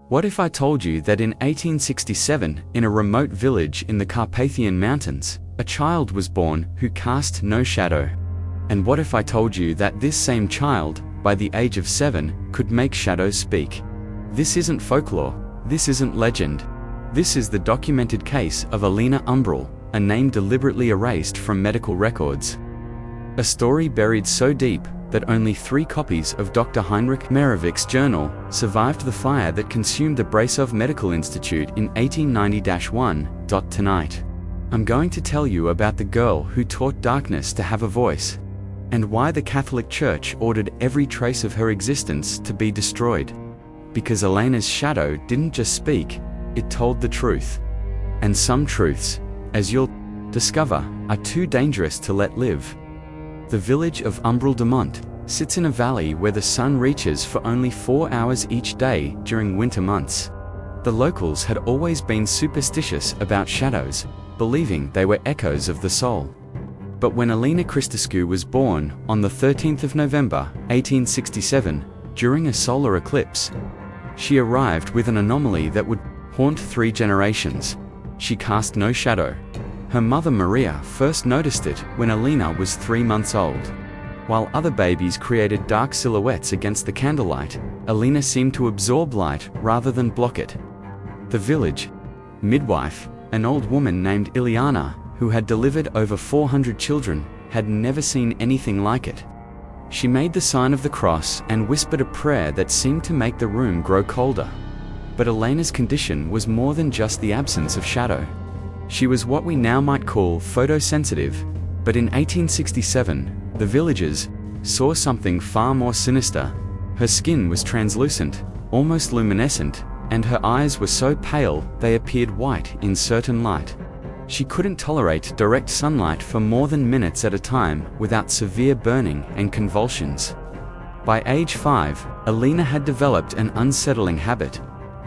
What if I told you that in 1867, in a remote village in the Carpathian Mountains, a child was born who cast no shadow? And what if I told you that this same child, by the age of 7, could make shadows speak? This isn't folklore, this isn't legend. This is the documented case of Alina Umbral, a name deliberately erased from medical records. A story buried so deep that only 3 copies of Dr. Heinrich Merowick's journal survived the fire that consumed the Brasov Medical Institute in 1890-1. Tonight, I'm going to tell you about the girl who taught darkness to have a voice, and why the Catholic Church ordered every trace of her existence to be destroyed. Because Alina's shadow didn't just speak, it told the truth. And some truths, as you'll discover, are too dangerous to let live. The village of Umbral de Mont sits in a valley where the sun reaches for only 4 hours each day during winter months. The locals had always been superstitious about shadows, believing they were echoes of the soul. But when Alina Christescu was born on the 13th of November, 1867, during a solar eclipse, she arrived with an anomaly that would haunt 3 generations. She cast no shadow. Her mother Maria first noticed it when Alina was 3 months old. While other babies created dark silhouettes against the candlelight, Alina seemed to absorb light rather than block it. The village midwife, an old woman named Ileana, who had delivered over 400 children, had never seen anything like it. She made the sign of the cross and whispered a prayer that seemed to make the room grow colder. But Alina's condition was more than just the absence of shadow. She was what we now might call photosensitive, but in 1867, the villagers saw something far more sinister. Her skin was translucent, almost luminescent, and her eyes were so pale they appeared white in certain light. She couldn't tolerate direct sunlight for more than minutes at a time without severe burning and convulsions. By age 5, Alina had developed an unsettling habit.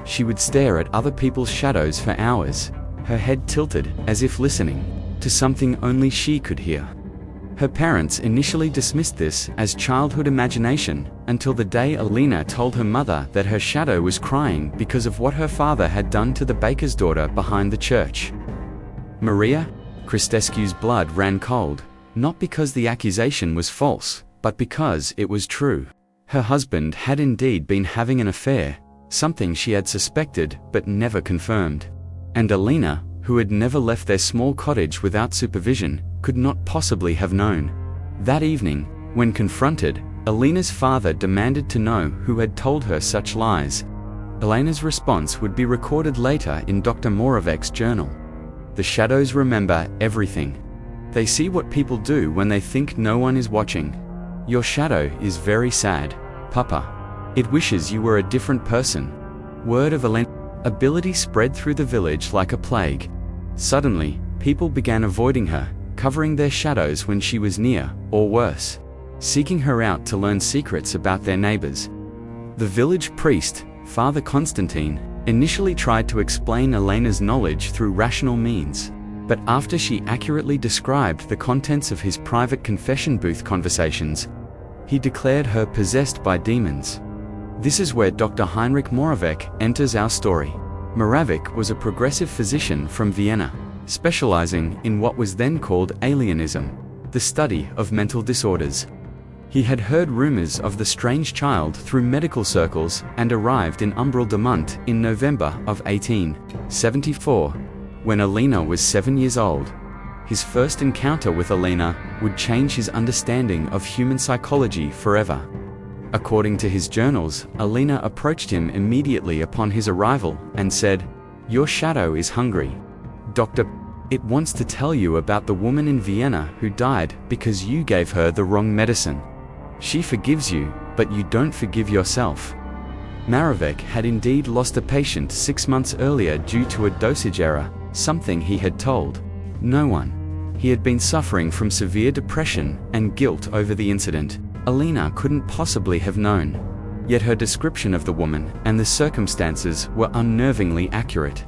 She would stare at other people's shadows for hours, her head tilted as if listening to something only she could hear. Her parents initially dismissed this as childhood imagination until the day Alina told her mother that her shadow was crying because of what her father had done to the baker's daughter behind the church. Maria Christescu's blood ran cold, not because the accusation was false, but because it was true. Her husband had indeed been having an affair, something she had suspected but never confirmed. And Alina, who had never left their small cottage without supervision, could not possibly have known. That evening, when confronted, Alina's father demanded to know who had told her such lies. Alina's response would be recorded later in Dr. Moravec's journal. The shadows remember everything. They see what people do when they think no one is watching. Your shadow is very sad, Papa. It wishes you were a different person. Word of Alina's ability spread through the village like a plague. Suddenly, people began avoiding her, covering their shadows when she was near, or worse, seeking her out to learn secrets about their neighbors. The village priest, Father Constantine, initially tried to explain Alina's knowledge through rational means, but after she accurately described the contents of his private confession booth conversations, he declared her possessed by demons. This is where Dr. Heinrich Moravec enters our story. Moravec was a progressive physician from Vienna, specializing in what was then called alienism, the study of mental disorders. He had heard rumors of the strange child through medical circles and arrived in Umbral de Mont in November of 1874, when Alina was 7 years old. His first encounter with Alina would change his understanding of human psychology forever. According to his journals, Alina approached him immediately upon his arrival and said, "Your shadow is hungry. Doctor, it wants to tell you about the woman in Vienna who died because you gave her the wrong medicine. She forgives you, but you don't forgive yourself." Moravec had indeed lost a patient 6 months earlier due to a dosage error, something he had told no one. He had been suffering from severe depression and guilt over the incident. Alina couldn't possibly have known. Yet her description of the woman and the circumstances were unnervingly accurate.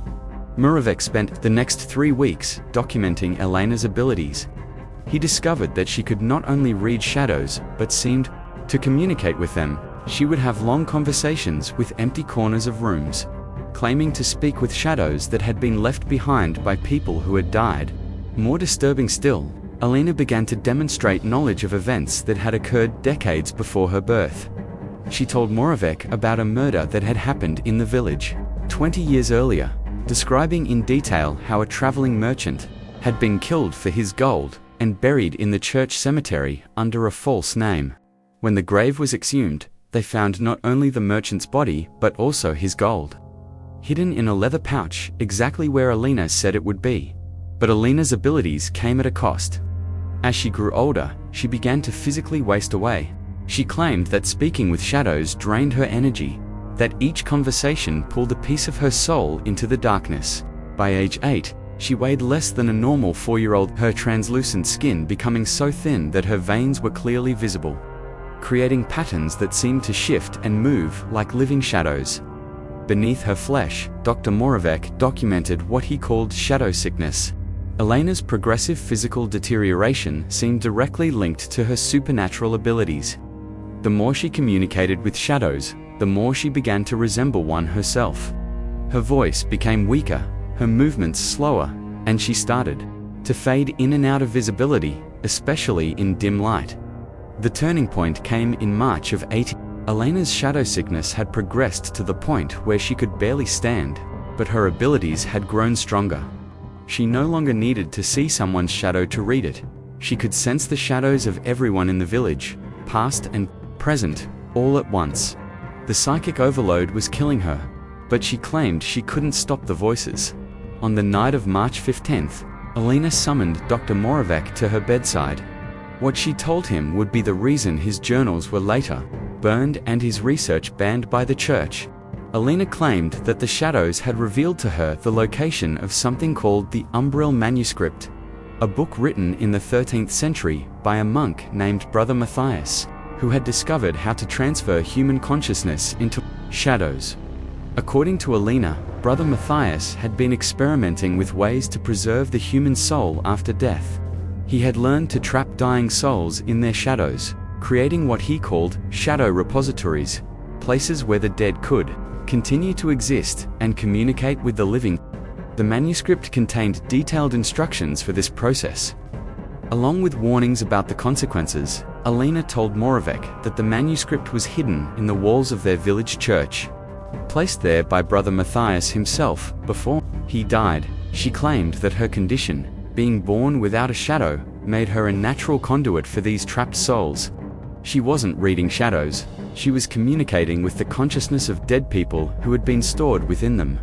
Moravec spent the next 3 weeks documenting Alina's abilities. He discovered that she could not only read shadows, but seemed to communicate with them. She would have long conversations with empty corners of rooms, claiming to speak with shadows that had been left behind by people who had died. More disturbing still, Alina began to demonstrate knowledge of events that had occurred decades before her birth. She told Moravec about a murder that had happened in the village 20 years earlier, describing in detail how a traveling merchant had been killed for his gold and buried in the church cemetery under a false name. When the grave was exhumed, they found not only the merchant's body but also his gold, hidden in a leather pouch exactly where Alina said it would be. But Alina's abilities came at a cost. As she grew older, she began to physically waste away. She claimed that speaking with shadows drained her energy, that each conversation pulled a piece of her soul into the darkness. By age 8, she weighed less than a normal 4-year-old, her translucent skin becoming so thin that her veins were clearly visible, creating patterns that seemed to shift and move like living shadows. Beneath her flesh, Dr. Moravec documented what he called shadow sickness. Alina's progressive physical deterioration seemed directly linked to her supernatural abilities. The more she communicated with shadows, the more she began to resemble one herself. Her voice became weaker, her movements slower, and she started to fade in and out of visibility, especially in dim light. The turning point came in March of 18. Alina's shadow sickness had progressed to the point where she could barely stand, but her abilities had grown stronger. She no longer needed to see someone's shadow to read it. She could sense the shadows of everyone in the village, past and present, all at once. The psychic overload was killing her, but she claimed she couldn't stop the voices. On the night of March 15th, Alina summoned Dr. Moravec to her bedside. What she told him would be the reason his journals were later burned and his research banned by the church. Alina claimed that the shadows had revealed to her the location of something called the Umbriel Manuscript, a book written in the 13th century by a monk named Brother Matthias, who had discovered how to transfer human consciousness into shadows. According to Alina, Brother Matthias had been experimenting with ways to preserve the human soul after death. He had learned to trap dying souls in their shadows, creating what he called shadow repositories, places where the dead could continue to exist and communicate with the living. The manuscript contained detailed instructions for this process, along with warnings about the consequences. Alina told Moravec that the manuscript was hidden in the walls of their village church, placed there by Brother Matthias himself before he died. She claimed that her condition, being born without a shadow, made her a natural conduit for these trapped souls. She wasn't reading shadows, she was communicating with the consciousness of dead people who had been stored within them.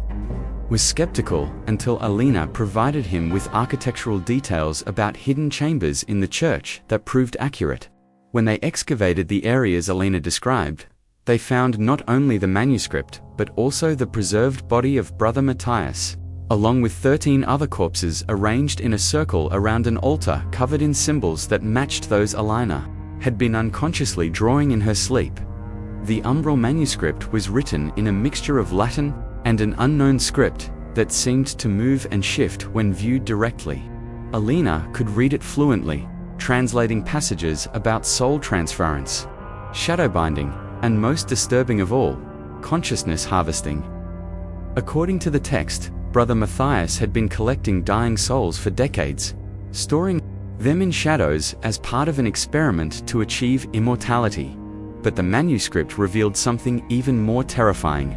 Was skeptical until Alina provided him with architectural details about hidden chambers in the church that proved accurate. When they excavated the areas Alina described, they found not only the manuscript, but also the preserved body of Brother Matthias, along with 13 other corpses arranged in a circle around an altar covered in symbols that matched those Alina had been unconsciously drawing in her sleep. The Umbriel manuscript was written in a mixture of Latin and an unknown script that seemed to move and shift when viewed directly. Alina could read it fluently, translating passages about soul transference, shadow binding, and most disturbing of all, consciousness harvesting. According to the text, Brother Matthias had been collecting dying souls for decades, storing them in shadows as part of an experiment to achieve immortality. But the manuscript revealed something even more terrifying.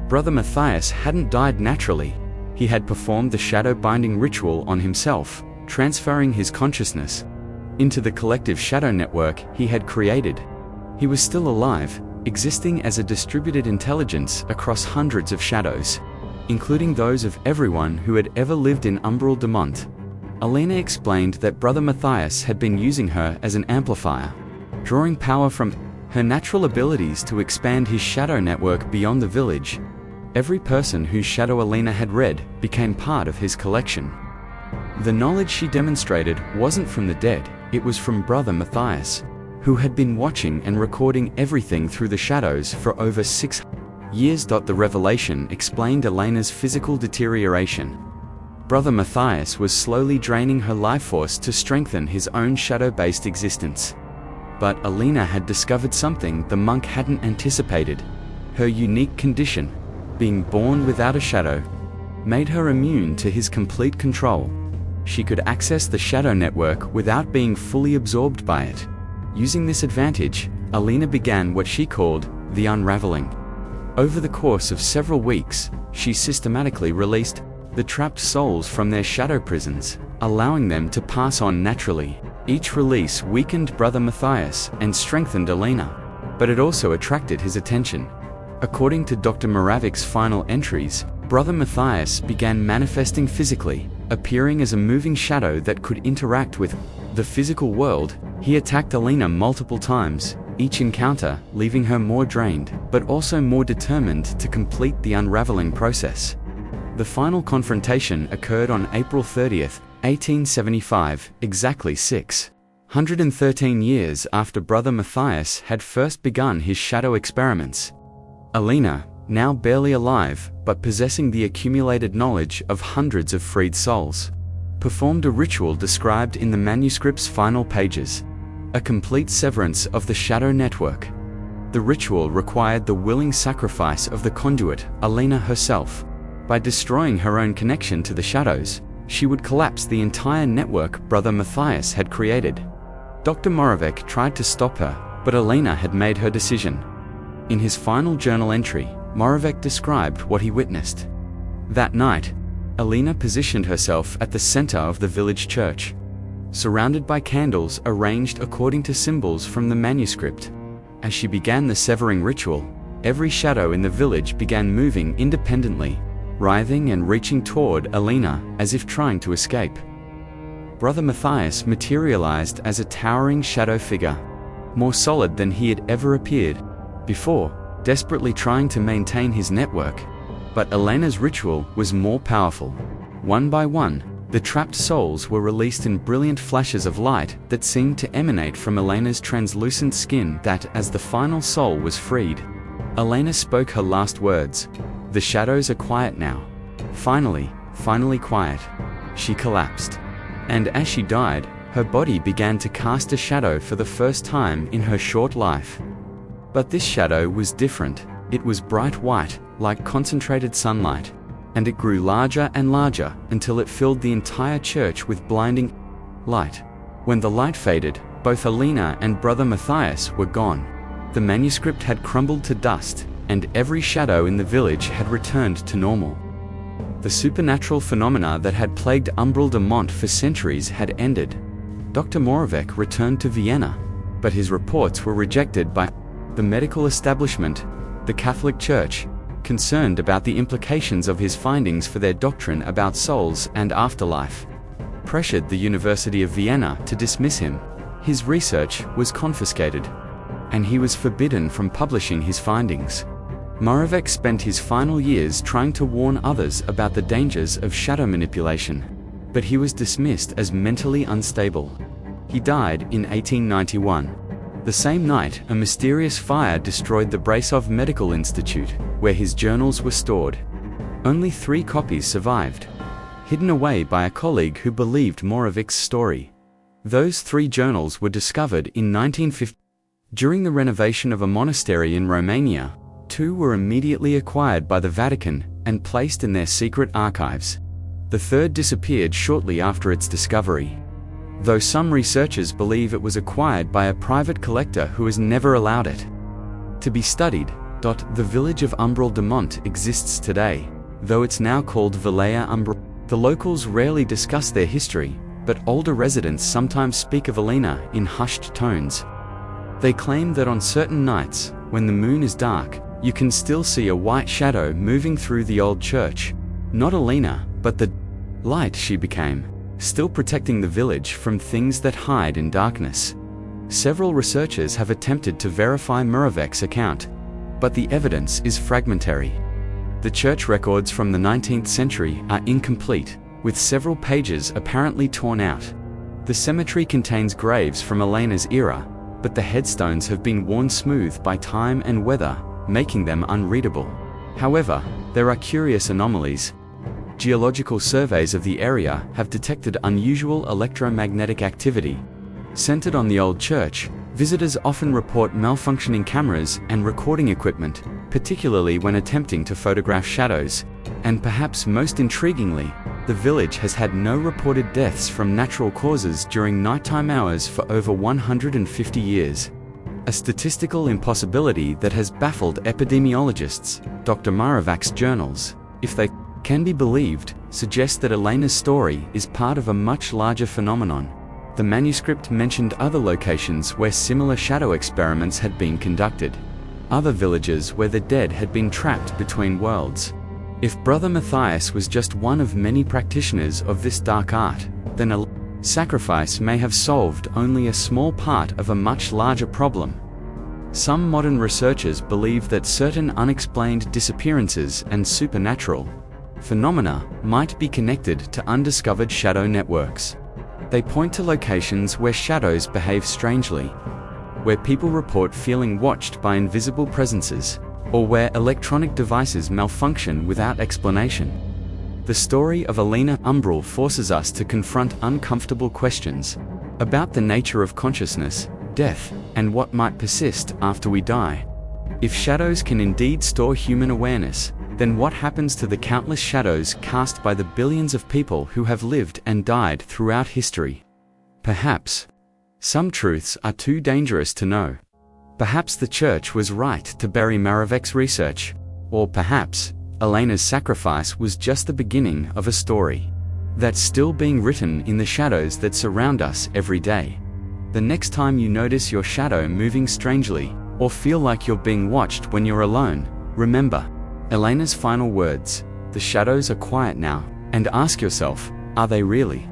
Brother Matthias hadn't died naturally. He had performed the shadow binding ritual on himself, transferring his consciousness into the collective shadow network he had created. He was still alive, existing as a distributed intelligence across hundreds of shadows, including those of everyone who had ever lived in Umbriel de Mont. Alina explained that Brother Matthias had been using her as an amplifier, drawing power from her natural abilities to expand his shadow network beyond the village. Every person whose shadow Alina had read became part of his collection. The knowledge she demonstrated wasn't from the dead, it was from Brother Matthias, who had been watching and recording everything through the shadows for over 6 years. The revelation explained Alina's physical deterioration. Brother Matthias was slowly draining her life force to strengthen his own shadow-based existence. But Alina had discovered something the monk hadn't anticipated: her unique condition. being born without a shadow, made her immune to his complete control. She could access the shadow network without being fully absorbed by it. Using this advantage, Alina began what she called the unraveling. Over the course of several weeks, she systematically released the trapped souls from their shadow prisons, allowing them to pass on naturally. Each release weakened Brother Matthias and strengthened Alina, but it also attracted his attention. According to Dr. Moravec's final entries, Brother Matthias began manifesting physically, appearing as a moving shadow that could interact with the physical world. He attacked Alina multiple times, each encounter leaving her more drained, but also more determined to complete the unraveling process. The final confrontation occurred on April 30th, 1875, exactly 613 years after Brother Matthias had first begun his shadow experiments. Alina, now barely alive, but possessing the accumulated knowledge of hundreds of freed souls, performed a ritual described in the manuscript's final pages, a complete severance of the shadow network. The ritual required the willing sacrifice of the conduit, Alina herself. By destroying her own connection to the shadows, she would collapse the entire network Brother Matthias had created. Dr. Moravec tried to stop her, but Alina had made her decision. In his final journal entry, Moravec described what he witnessed. That night, Alina positioned herself at the center of the village church, surrounded by candles arranged according to symbols from the manuscript. As she began the severing ritual, every shadow in the village began moving independently, writhing and reaching toward Alina as if trying to escape. Brother Matthias materialized as a towering shadow figure, more solid than he had ever appeared before, desperately trying to maintain his network. But Alina's ritual was more powerful. One by one, the trapped souls were released in brilliant flashes of light that seemed to emanate from Alina's translucent skin. That as the final soul was freed, Alina spoke her last words. "The shadows are quiet now. Finally quiet." She collapsed. And as she died, her body began to cast a shadow for the first time in her short life. But this shadow was different. It was bright white, like concentrated sunlight, and it grew larger and larger until it filled the entire church with blinding light. When the light faded, both Alina and Brother Matthias were gone. The manuscript had crumbled to dust, and every shadow in the village had returned to normal. The supernatural phenomena that had plagued Umbral de Mont for centuries had ended. Dr. Moravec returned to Vienna, but his reports were rejected by the medical establishment. The Catholic Church, concerned about the implications of his findings for their doctrine about souls and afterlife, pressured the University of Vienna to dismiss him. His research was confiscated, and he was forbidden from publishing his findings. Moravec spent his final years trying to warn others about the dangers of shadow manipulation, but he was dismissed as mentally unstable. He died in 1891. The same night, a mysterious fire destroyed the Brasov Medical Institute, where his journals were stored. Only 3 copies survived, hidden away by a colleague who believed Moravec's story. Those 3 journals were discovered in 1950. During the renovation of a monastery in Romania, 2 were immediately acquired by the Vatican and placed in their secret archives. The 3rd disappeared shortly after its discovery, though some researchers believe it was acquired by a private collector who has never allowed it to be studied. The village of Umbral de Mont exists today, though it's now called Villea Umbral. The locals rarely discuss their history, but older residents sometimes speak of Alina in hushed tones. They claim that on certain nights, when the moon is dark, you can still see a white shadow moving through the old church. Not Alina, but the light she became, still protecting the village from things that hide in darkness. Several researchers have attempted to verify Moravec's account, but the evidence is fragmentary. The church records from the 19th century are incomplete, with several pages apparently torn out. The cemetery contains graves from Alina's era, but the headstones have been worn smooth by time and weather, making them unreadable. However, there are curious anomalies. Geological surveys of the area have detected unusual electromagnetic activity centered on the old church, Visitors often report malfunctioning cameras and recording equipment, particularly when attempting to photograph shadows. And perhaps most intriguingly, the village has had no reported deaths from natural causes during nighttime hours for over 150 years. A statistical impossibility that has baffled epidemiologists. Dr. Moravec's journals, if they can be believed, suggest that Elena's story is part of a much larger phenomenon. The manuscript mentioned other locations where similar shadow experiments had been conducted, other villages where the dead had been trapped between worlds. If Brother Matthias was just one of many practitioners of this dark art, then a sacrifice may have solved only a small part of a much larger problem. Some modern researchers believe that certain unexplained disappearances and supernatural phenomena might be connected to undiscovered shadow networks. They point to locations where shadows behave strangely, where people report feeling watched by invisible presences, or where electronic devices malfunction without explanation. The story of Elena Umbral forces us to confront uncomfortable questions about the nature of consciousness, death, and what might persist after we die. If shadows can indeed store human awareness, then what happens to the countless shadows cast by the billions of people who have lived and died throughout history? Perhaps some truths are too dangerous to know. Perhaps the Church was right to bury Moravec's research, or perhaps Elena's sacrifice was just the beginning of a story that's still being written in the shadows that surround us every day. The next time you notice your shadow moving strangely, or feel like you're being watched when you're alone, remember Elena's final words: the shadows are quiet now, and ask yourself, are they really?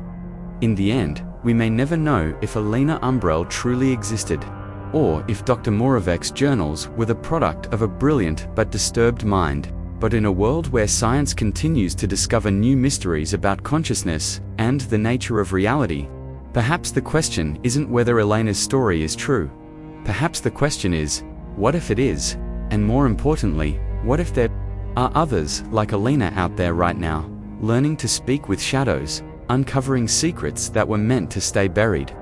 In the end, we may never know if Elena Umbral truly existed, or if Dr. Moravec's journals were the product of a brilliant but disturbed mind. But in a world where science continues to discover new mysteries about consciousness and the nature of reality, perhaps the question isn't whether Elena's story is true. Perhaps the question is, what if it is? And more importantly, what if there are others like Elena out there right now, learning to speak with shadows, uncovering secrets that were meant to stay buried?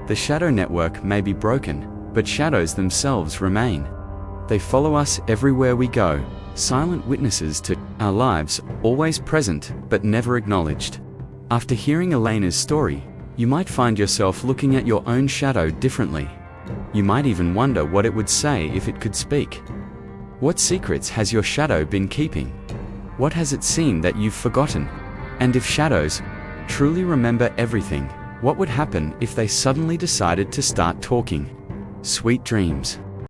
The shadow network may be broken, but shadows themselves remain. They follow us everywhere we go, silent witnesses to our lives, always present but never acknowledged. After hearing Elena's story, you might find yourself looking at your own shadow differently. You might even wonder what it would say if it could speak. What secrets has your shadow been keeping? What has it seen that you've forgotten? And if shadows truly remember everything, what would happen if they suddenly decided to start talking? Sweet dreams.